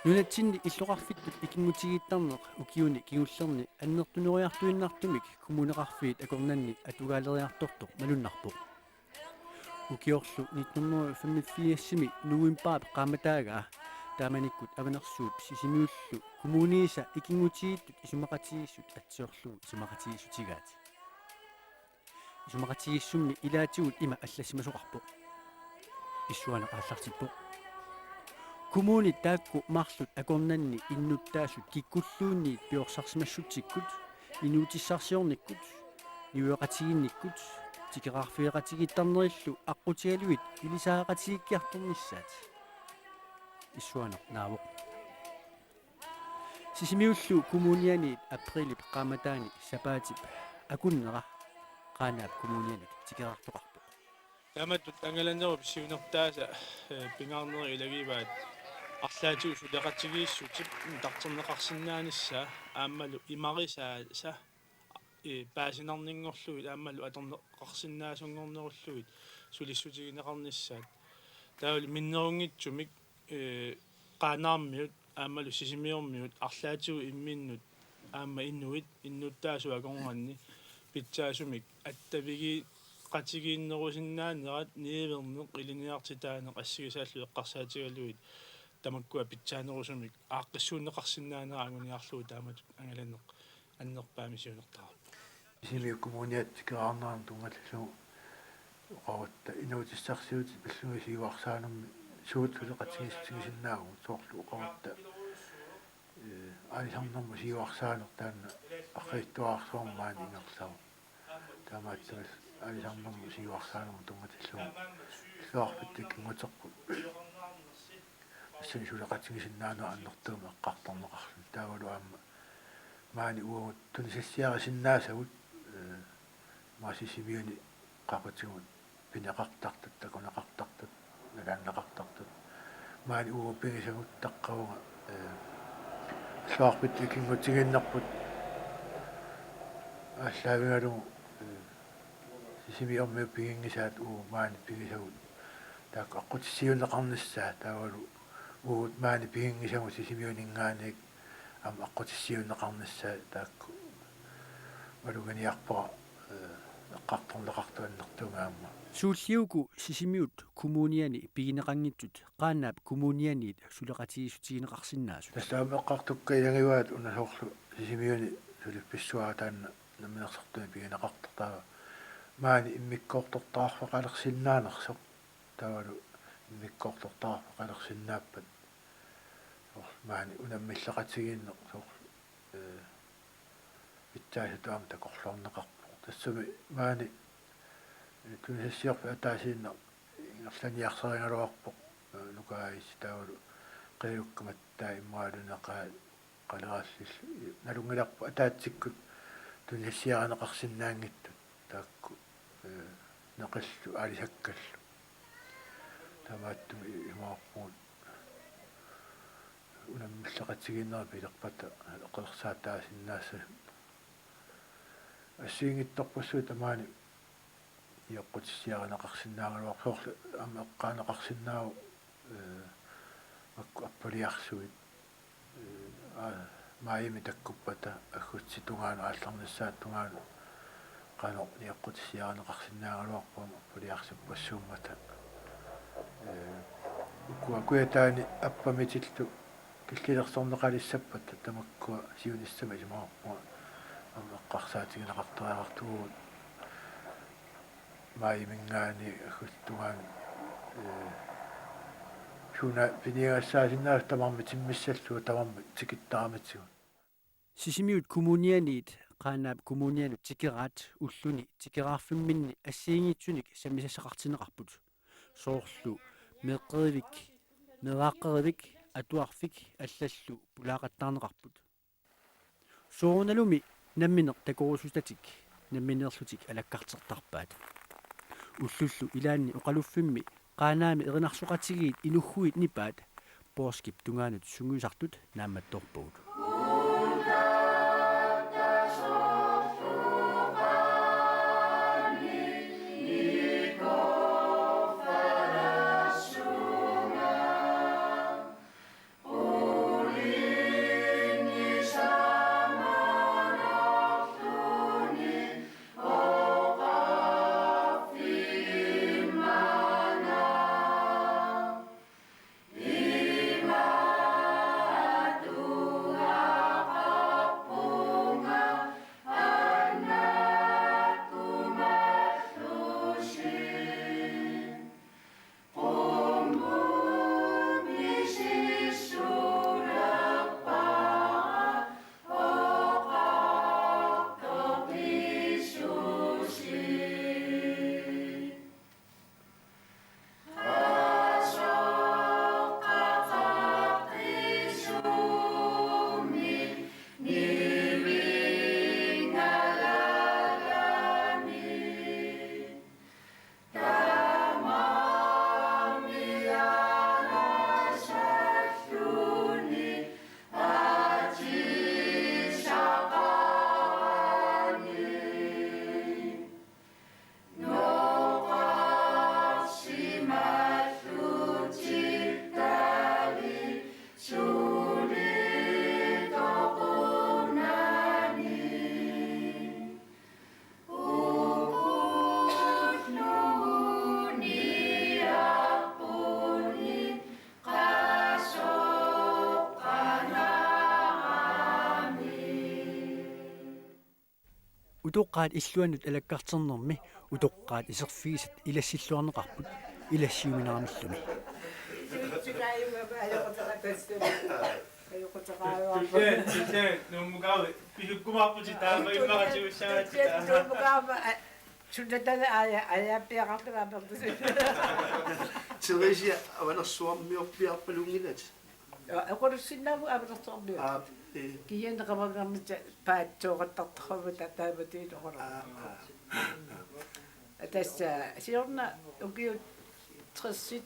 Nunatsinni иллоqarfittut ikingutigiittarneq ukiuni kingullerni annertuneriartuinnartumik kumuneqarfiit akornanni atugaaleriartortoq malunnarpoq ukiorlu 1985-simi nuuimpaap qaamataagaa taamanikkut avanersuut sisimiullu kumuuniisa ikingutigiittut isumaqatigissut atsiorlugu isumaqatigissutigaati isumaqatigissumni ilaatigut ima аллассимасоqarpoq исsuana qaаллартипpoq kumuuni taakku marlut akornanni innuttaasut kikkulluunniit piorsarsmassutikkut inuutissarsiornikkut niueqatiginnikkut tikeqarfiiqatigittarnerillu aqqutigaluit ilisaaqatigikkiartornissaat исsuaneq naavoq sisimiullu kumuunianiit априлип qaamataani sapaatip akunnera qaanaap kumuunianit tikeqartoqarpoq Tamatut angalanneru pissiunertaasa pingaarneri ilagivaat арлаатигу сулеқатигииссутип тартэрнеқарсинаанissaa ааммалу имариsaa са паасинарнингорлугит ааммалу аторнеқарсинаасунгорнеруллугит сулиссутигинеқарнissaат таавали миннерунгитсумик qaanаарmiut ааммалу сисимиормиут арлаатигу иммииннут аама иннуит иннуттаасу акорнганни питсаасумик аттавиги qatigiinnerusиннаанерат ниивернеқ илиниартитаанеқ ассигисааллу эққарсаатигалуит тамаккуа питсаанерусумик ааққиссууннеқарсинаанера агуниарлуу тааматут ангаланеқ аннерпаами сиунертарап симиуккумуниат тикеарнаарам тунгаллу оqawatta инуутиссарсиут пиллугисигуарсаанерми суут сулеқатигиссигисиннаагу соорлу оqawatta алисарнэрму сигуарсаанер таанна аққиттуаарсуармаани ингерлау таамаатсагал алисарнэрму сигуарсаанерму тунгаллу луарпиттик ингутерпут ассани сулеқатигисиннаанера аннертууми эққарторнеқарлу таавалу аама маани уут тунисиссиарисиннаасагут маасисимиуни қақутигут пинеқартартат такунеқартартат нагааннеқартартат маани уу пигисагут таққавуга луарпиттик ингутигиннерпут аллаавигалу сисимиормиу пигингисаат уу маани пигисагут таак аққутиссиунеқарниссаа таавалу уут маани пигингисагу сисимиунингаанеик ам аққутиссиунеқарниссаа таакку валуганиарпара эққарторнеқартуаннертунгаама сууллиуку сисимиут кумуниани пигинеқангитсут qaanaap кумунианиит сулеқатигиссутигинеқарсинаасу тассаама эққартукка илагиваат унасоорлу сисимиуни сулипписсуаа таанна наминерсартуни пигинеқартартаа маани иммиккоортортаарфақалерсиннаанерсоқ тавалу иммиккоортортаарфақалерсиннааппат маани унаммиллақатигииннеқ соорлу питтаасатаама такорлуарнеқарпо тассами маани тунисиорпа атаасиинна ингерланиарсеригалуарпоқ нукаис таавалу қиуккаматтаа иммаалунеқаа қалерааллис налунгиларпа атаатсиккут тунисиаранеқарсинаангиттут таакку неқиллу алисаккаллу тамааттуми имаарпуут унаммиллақатигииннера пилерпата эққерсаатаасиннаасса ассиингитторпассуу тамаани иоққутиссиаранеқарсинаагалуарсоорлу ама эққаанеқарсинаау акку аппалиарсуит маими таккуппата аггутситунгаана аалларниссаат тунгаана qaano iоққутиссиаранеқарсинаагалуарпама аппалиарсуппассууммата укуакуятаани аппамитиллу киллилерсорнеқалиссаппат тамаккуа сиуниссама исумаарпуа аммеққарсаатигинеқартериақартугуут маимингаани аггуттунгаана шуна пиниагассаасиннаас тамарми тиммиссаллуа тамарми тикиттараматсигу сисимиут кумунианиит qaanaap kumuunianut tikeraat ulluni tikerаарfimminni ассиингитсуник самисассақартинеқарпут соорлу меққервик мерааққервик атуарфик аллаллу пулаақаттаарнеқарпут сооруналуми намминеқ такорусустатик намминеерлутик алаккартертарпаат уллуллу илаанни оқалуффимми qaanaami erинарсоқатигиит инуггуит нипаат поорскип тунгаанут сунгуисартут наамматторпугут утоққаат иллуанут алаккартернэрми утоққаат исерфигисат илассиллуарнеқарпут илассиуминаарамиллуми Ситэ нумгав пилуккумаарпути таама иммаратиуссаатита. Суннатана аяаппиақартага пертус. Теresia аванерсуармиорпиарпалунгилат. Aquarusinnavu avertormi. Kiyenneqavangarnita paatsuoqattартарвата тааватиит оqara. Атасса сиорна укиут 30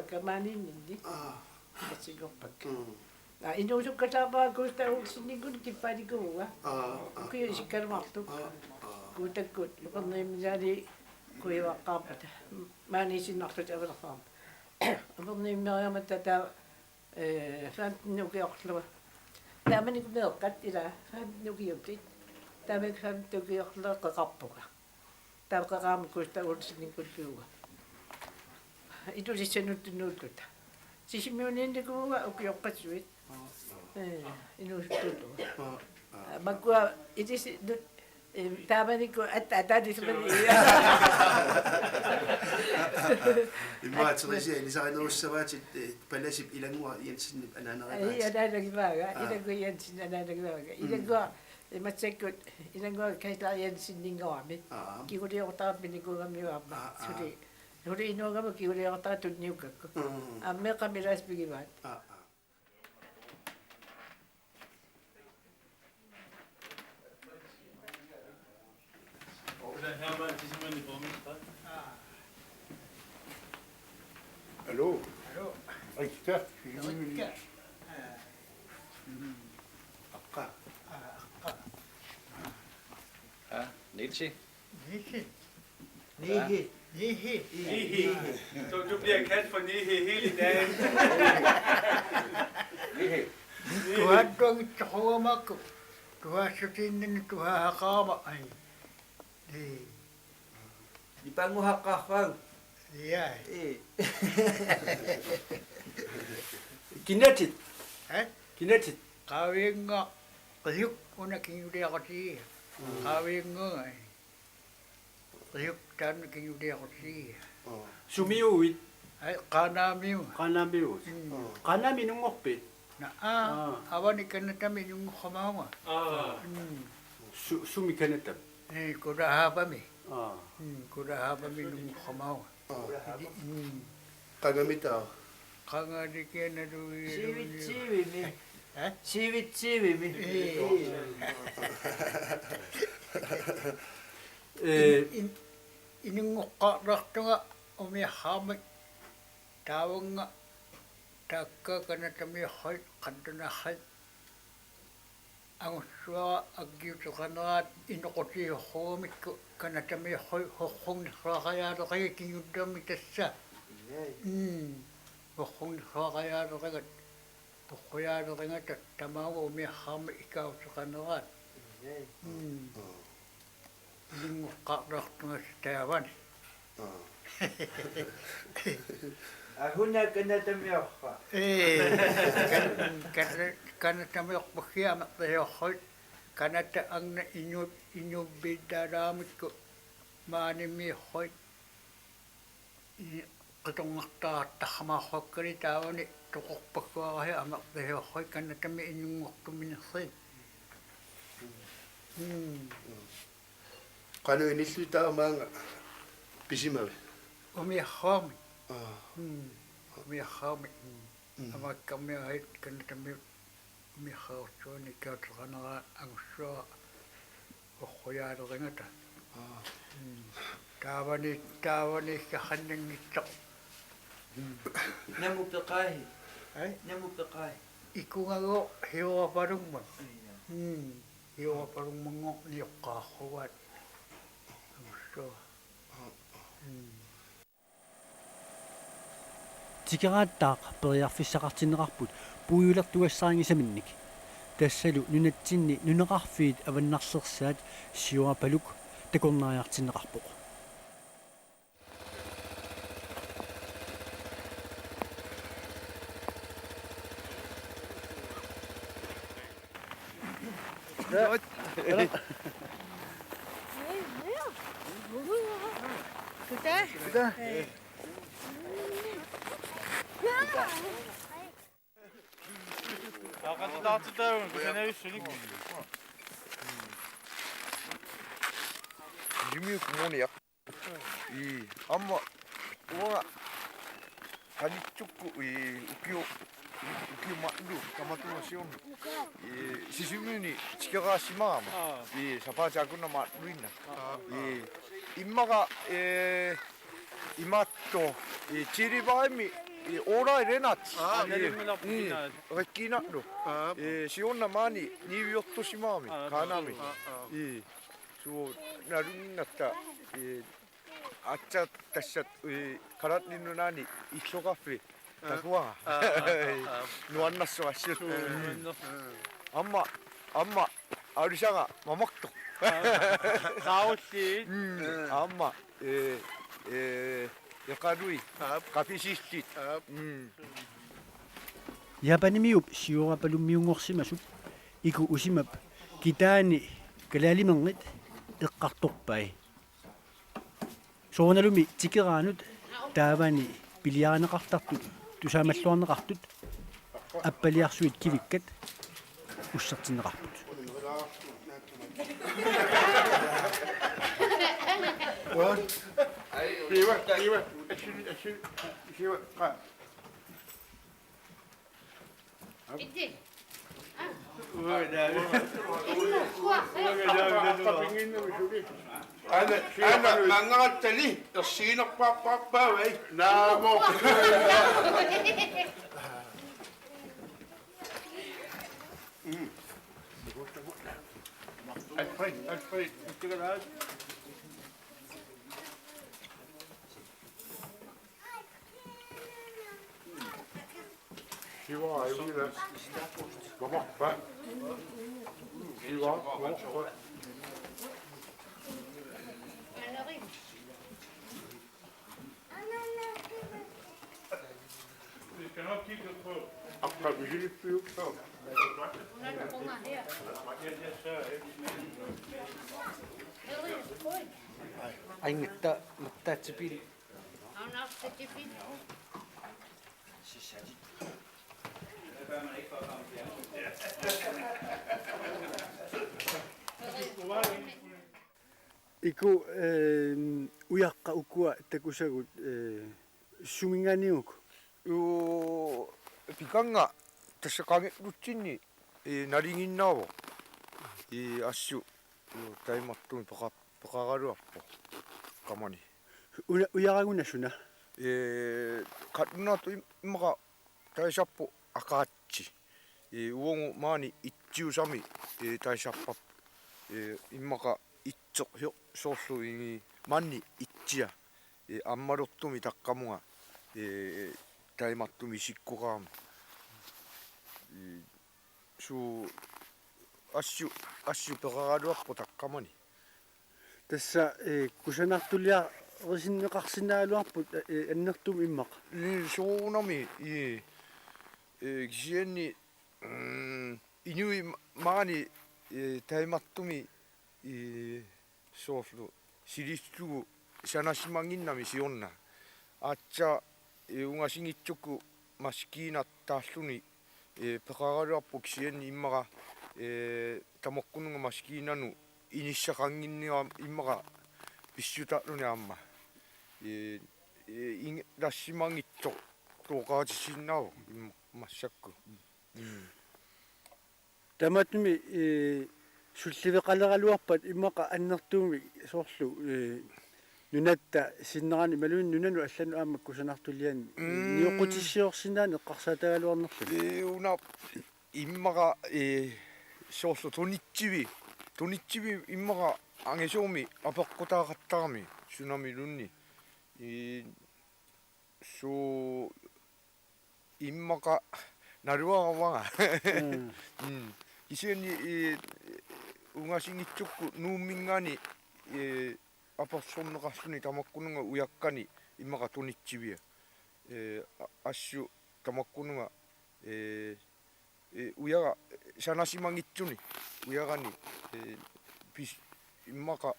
камаанинни. 30 инуусуккатаапаа кустаулсинникун киппааникууга. Укиу сиккалмарту. Кутаккут луқарнииммисаали куиваққарпата. Маанисиннартут авелерфаам. Авернииммериаматта таа фантнукиорлуа. Тааманикумеэққат ила фантнукиуптит. Таамак фантнукиорлеққақарпуга. Таақараама кустаулсинникун пиуга. Итулиссануттунууллута. Сисимиунинникууга укиоққатсуит. Инуустуллуга. Маккуа итис тааманику атаатисмани. Имма Теresia илисаринеруссаваатит паласип илангуа иансиннип анаанерипаат. Анаанагиваага илагуиансин анаанагиваага илагуа иматсаккут илангуа кайтлариансиннингоами кигулиортарпиникуугамиуарма сули сули инуагама кигулиортара тунниуккакку аммеқамилааспигиваат Hallo. Hallo. Rikka. Rikka. Аққа. Nielsi. Nihi. Nihi. Du bliver kaldt for Nihi hele dagen. Du har dog tråmakku. Du har sutinnen, du har haqama. Ipangu haqqarrag. Ja. Kinetit. Kinetit. Qavinga qiyuk una kinyuliaqati. Qavinga. Qiyuk tan kinyuliaqati. Sumiuit Qanamiu. qanamiut qanami nungorpit Na awani kanatami yung khamawa. sumi kanatam Kudahapami. Kudahapami yung khamawa. Qangamitao. Qangadikena duwi. Sivitsivimi. Ha? Sivitsivimi. Inunguqqartartunga umihamik tawanga takka kanatami khoi qantunahai angussuara aggiutuqanaat inuquti huumikku kanatami khoi hoqqungni raaqayaaloqagi kinguttammi tassa hoqqungni raaqayaaloqagat toqquyaaloqingata tamaawa umihamik ikautuqanaat inunguqqartartunga taavani Ahuna kanatamiorqa. Kanatamiorpakkia amaqtahiorruit kanata angna inuubbiittaalaamikku maanimmiorruit qitorngartarattaxamaarruakkali taavani toqorpakkuarahi amaqtahiorruit kanatami inungortuminerriit Qanu inillutaa maanga pisimavi. umiarruami umiarruami amakkammiarit kanatami umiarruartuani kautaqanera angussuara orruyaalerinngata taavani kaxannangittoq Namupeqahi. ai Namupeqahi. ikungago hiuapalungma hiuapalungmango niuqqaarrugaat angussuara тикерааттаақ периарфиссақартинеқарпут пуйулертуассаарнгисаминник тассалу нунатсинни нунеқарфиит аваннарсерсаат сиуапалук такорнаариартинеқарпоқ 같이 따뜻하면 그냥 있으니까. 유미 구몬이야. 이 아마 우와 다리 쭉고 이 우기요 만두 까마토노 시온 이 시시미니 지켜가 심하마 이 사파 작은 만두이나 이 임마가 이마토 이 지리바이미 이 오라이 레나치 내리면 보이나. 끼나도 이 시온나 많이 니비오토 시마미 가나미 이 저 나lun났다 이 아짜 다시 이 가라니는 아니 이쇼가프리 다구아 누안나스와 실 엄마 아르샤가 마먹도 나오시. 엄마 야카루이 카피시시 Yapanimiup siuapalummiungorsimasuk iku usimap kitaani kalaalimengit eqqartorpai. Soonalumi tikeraanut taavani piliaaneqartartut tusaamalluarneqartut appaliarsuit kivikkat ussartinneqarput. أنا ما قلت لي الصينك بابا وي لا مو الفريد شيوا يقول بابا با شيوا بابا 아까 미실이 쭉 anh người ta chỉ biết Iku uyaqqa ukua takusagut suminganiuk 요 비강가 다시 강에 루틴이 이 나링인나고 이 아슈 요 다이마토미 바가가루 아포 가만히 uyaqagunasuna 예 가르나토 임마가 다이샤포 아카치 이 우옹 많이 이치우삼이 이 다이샤파 이 임마가 이쪽 혀 소수이 많이 있지야 이 안마로토미 닭가무가 이 다이마토미 식고가 수 아슈 바가가루 아포 닭가마니 tassa kusanartulia risinneqarsinaaluarput annertum immaq 이 소나미 이 기시엔니 이뉴이 많이 다이마토미 이 소스도 시리스투 샤나시망인나미 시온나 아짜 웅아싱이 쪼꾸 마시키나 따순이 바가가루 아포 기시엔니 임마가 타먹고는 거 마시키나누 이니샤 강인니가 임마가 비슈다루네 암마 이 라시망이 쪽 또가지 신나오 마샤크 tamatmi sulliveqaleraluarpat immaqa annertuumi soorlu nunatta sinnerani malun nunanu allanu aammak kusanartulian niuqutissiorsinaan eqqarsaatagaluarnerlu 우나 임마가 소스 돈이집이 임마가 앙에쇼미 아바코타 갔다가미 수나미 룬니 이소 임마가 나루와 왕아 이시니 웅아싱이 쪽구 누밍가니 아빠 손노가 순이 담았고는 거 우약가니 임마가 돈이집이야 아슈 담았고는 거 우야가 샤나시망 있죠니 우야가니 임마가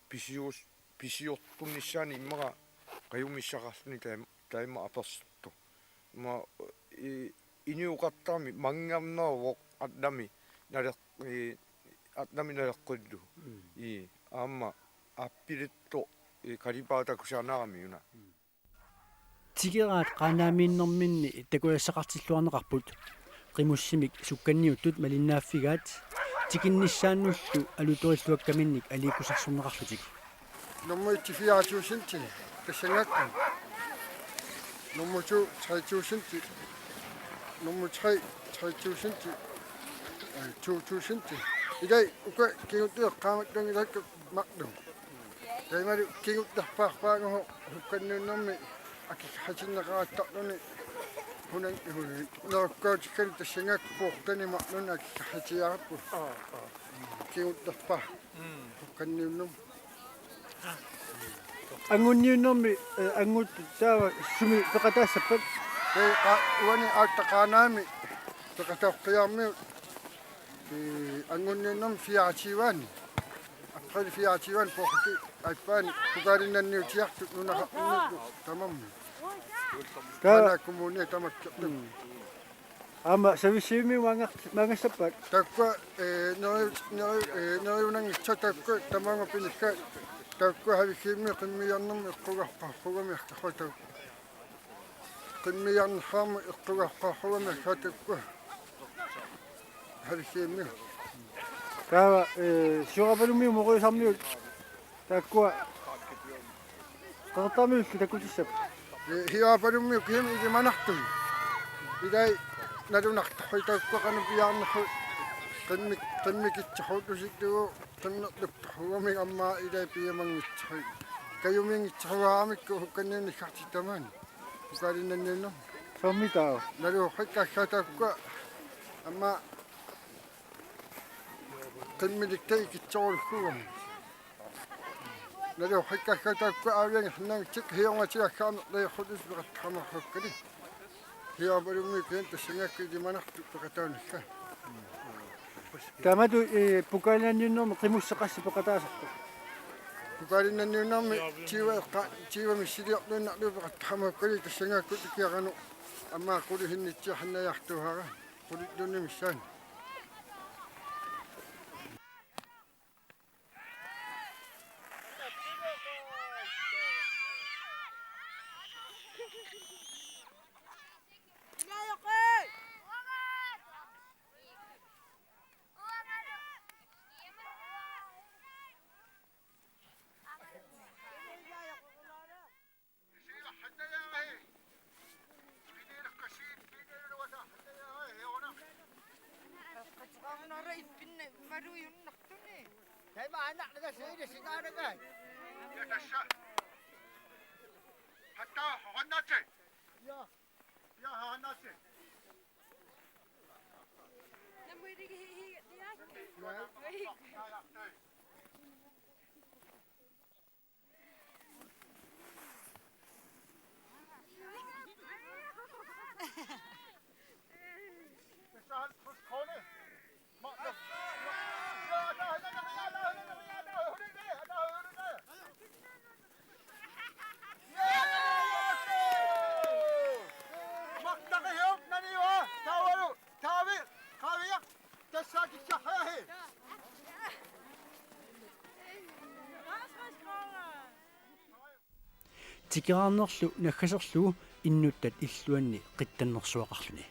비시오 писиортуннissaани иммага qajumissaqarluni taima aperstuttu ma iniuqartarmi mangiarneruvoq atnami naleqqullu aamma appilitto kalipaatakusaanarami una тигераат qanaamiinnerminni такуяссақартиллуарнеқарпут qimусsimik sukkanniuttut малиннааффигаат тикиннissaanнуллу алуториллуаккаминник алиикусарсунеқарлутик Nummer 24.000 тассангакку. Nummer 2 3.000. Nummer 3 3.000. 2.000. Iday uka kiutu qaamattang ilakka maqdum. Kaimari kiuttarpaarpaango hukkannunnarmi akik hatinneqaattaqluni hunan nerukkautikkani tassangakku puortani maqluna akik hatiarappu. Kiuttarpaa. Hukkannunnum. ангунниуннэрми ангут таава суми пеқатаассаппат уани ааттақаанаами пеқатаоққиарми ангунниуннэрми фиаативаани април фиаативаан похки айпаани пукалиннанниутиартут нунақарнутту тамамми таа коммуни тамаккерту ама сависсими мангассаппат такка нериунангитса такка таманга пиникка такка хавикимми қиммиярнэрми эққугарпарфугами артахуатау қиммиярнэрфаарми эққугарпарфугами хатакку хавикимми таава сюрапалуми мориусарниут таккуа qaqartarmiullu takutiссап хиапалумми кими игиманартуи идай налунартарфитауккоқану пиаарнерфу qimмикитсахуутуситтугу qimnerluptarfugami аммаа идай пиамангитсахи каюмингитсахуаамикку хукканниунниккартитамаани укалиннанниунно соммитаа налуухиккассатаакка аммаа qimmiliktai kitsoorukkuгам налуухиккассатаакка аавианг ханнагитсик хиорнатигаккаами леерхутус пеқаттармарруккали хиапалумми киан тассангакки диманарту пеқатааникка тамату пукалиннанниуннэрми qimуссеқасси пеқатаасарпу пукалиннанниуннарми тива миссилиорнууннарлу пеқаттармаккали тассангакку тикиарану аммаа қули хиннитсиа ханнаяртуhara qulittunni missaani тикерааннерлу наггасерлугу иннуттат иллуанни қиттаннерсуақарлуни